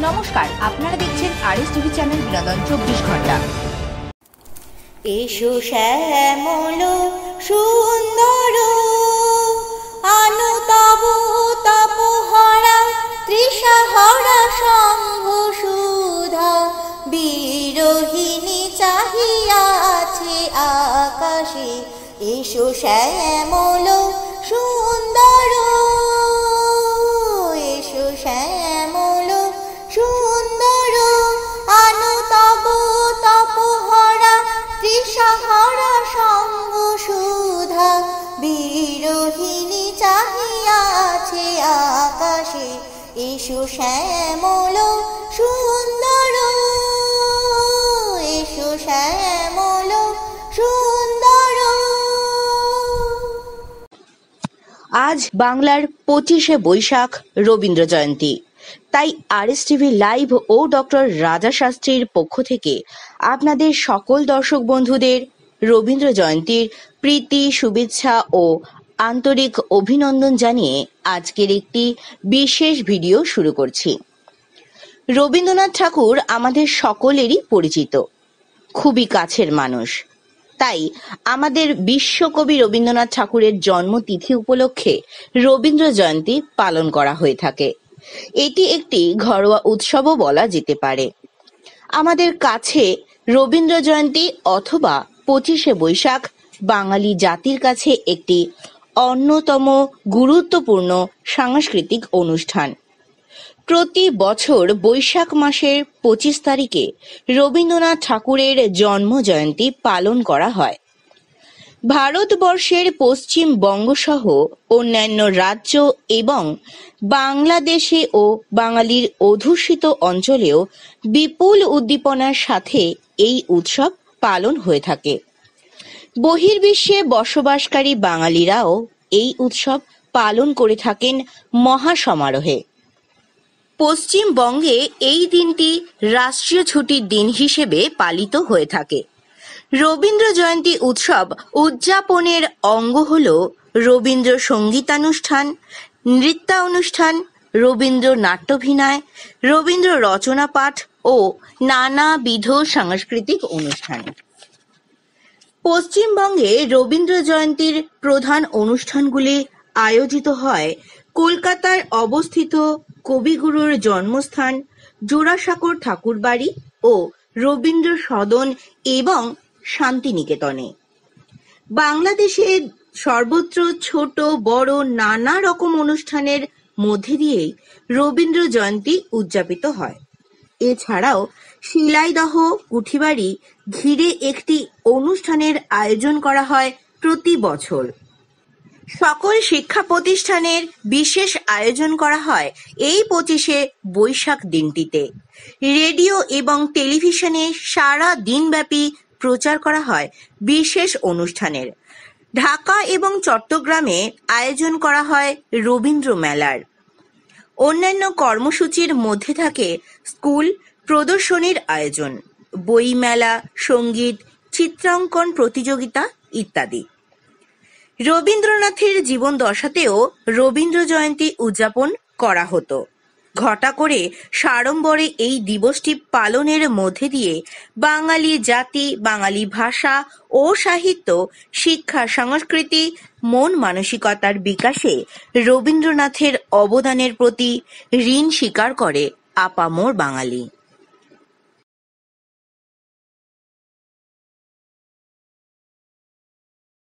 নমস্কার, আপনারা দেখছেন আরএস টিভি চ্যানেল বিনোদন 24 ঘন্টা। এসো শ্যামল সুন্দর আলো তব তপহরা তৃষাহরা শম্ভ সুধা বিরোহিণী চাহিয়াছে আকাশে। এসো শ্যামল সুন্দর, এসো শ্যামল সুন্দর আলো তব তপহরা তৃষাহরা শম্ভ সুধা বিরোহিণী চাহিয়াছে আকাশে। এসো শ্যামল সুন্দর, এসো শ্যামল সুন্দর। আজ বাংলার 25শে বৈশাখ, রবীন্দ্র জয়ন্তী। তাই আরএস টিভি লাইভ ও ডক্টর রাজা শাস্ত্রীর পক্ষ থেকে আপনাদের সকল দর্শক বন্ধুদের রবীন্দ্র জয়ন্তীর প্রীতি, শুভেচ্ছা ও আন্তরিক অভিনন্দন জানিয়ে আজকের একটি বিশেষ ভিডিও শুরু করছি। রবীন্দ্রনাথ ঠাকুর আমাদের সকলেরই পরিচিত, খুবই কাছের মানুষ। তাই আমাদের বিশ্বকবি রবীন্দ্রনাথ ঠাকুরের জন্মতিথি উপলক্ষে রবীন্দ্র জয়ন্তী পালন করা হয়ে থাকে। এটি একটি ঘরোয়া উৎসবও বলা যেতে পারে। আমাদের কাছে রবীন্দ্র জয়ন্তী অথবা 25শে বৈশাখ বাঙালি জাতির কাছে একটি অন্যতম গুরুত্বপূর্ণ সাংস্কৃতিক অনুষ্ঠান। প্রতি বছর বৈশাখ মাসের 25 তারিখে রবীন্দ্রনাথ ঠাকুরের জন্ম জয়ন্তী পালন করা হয়। ভারতবর্ষের পশ্চিমবঙ্গ সহ অন্যান্য রাজ্য এবং বাংলাদেশে ও বাঙালির অধ্যুষিত অঞ্চলেও বিপুল উদ্দীপনার সাথে এই উৎসব পালন হয়ে থাকে। বহির্বিশ্বে বসবাসকারী বাঙালিরাও এই উৎসব পালন করে থাকেন মহাসমারোহে। পশ্চিমবঙ্গে এই দিনটি রাষ্ট্রীয় ছুটির দিন হিসেবে পালিত হয়ে থাকে। রবীন্দ্র জয়ন্তী উৎসব উদযাপনের অঙ্গ হল রবীন্দ্র সঙ্গীতানুষ্ঠান, নৃত্যানুষ্ঠান, রবীন্দ্র নাট্যাভিনয়, রবীন্দ্র রচনা পাঠ ও নানাবিধ সাংস্কৃতিক অনুষ্ঠান। পশ্চিমবঙ্গে রবীন্দ্র জয়ন্তীর প্রধান অনুষ্ঠানগুলি আয়োজিত হয় কলকাতায় অবস্থিত কবিগুরুর জন্মস্থান জোড়াসাঁকোর ঠাকুরবাড়ি ও রবীন্দ্র সদন এবং শান্তিনিকেতনে। বাংলাদেশে সর্বত্র ছোট বড় নানা রকম অনুষ্ঠানের মধ্যে দিয়েই রবীন্দ্র জয়ন্তী উদযাপিত হয়। এছাড়াও শিলাইদহ কুঠিবাড়ি ঘিরে একটি অনুষ্ঠানের আয়োজন করা হয় প্রতি বছর। সকল শিক্ষা প্রতিষ্ঠানের বিশেষ আয়োজন করা হয় এই 25শে বৈশাখ দিনটিতে। রেডিও এবং টেলিভিশনে সারা দিনব্যাপী প্রচার করা হয় বিশেষ অনুষ্ঠানের। ঢাকা এবং চট্টগ্রামে আয়োজন করা হয় রবীন্দ্র মেলার। অন্যান্য কর্মসূচির মধ্যে থাকে স্কুল প্রদর্শনীর আয়োজন, বইমেলা, সঙ্গীত, চিত্রাঙ্কন প্রতিযোগিতা ইত্যাদি। রবীন্দ্রনাথের জীবন দশাতেও রবীন্দ্র জয়ন্তী উদযাপন করা হতো। ঘটা করে সাড়ম্বরে এই দিবসটি পালনের মধ্যে দিয়ে বাঙালি জাতি, বাঙালি ভাষা ও সাহিত্য, শিক্ষা, সংস্কৃতি, মন মানসিকতার বিকাশে রবীন্দ্রনাথের অবদানের প্রতি ঋণ স্বীকার করে আপামর বাঙালি।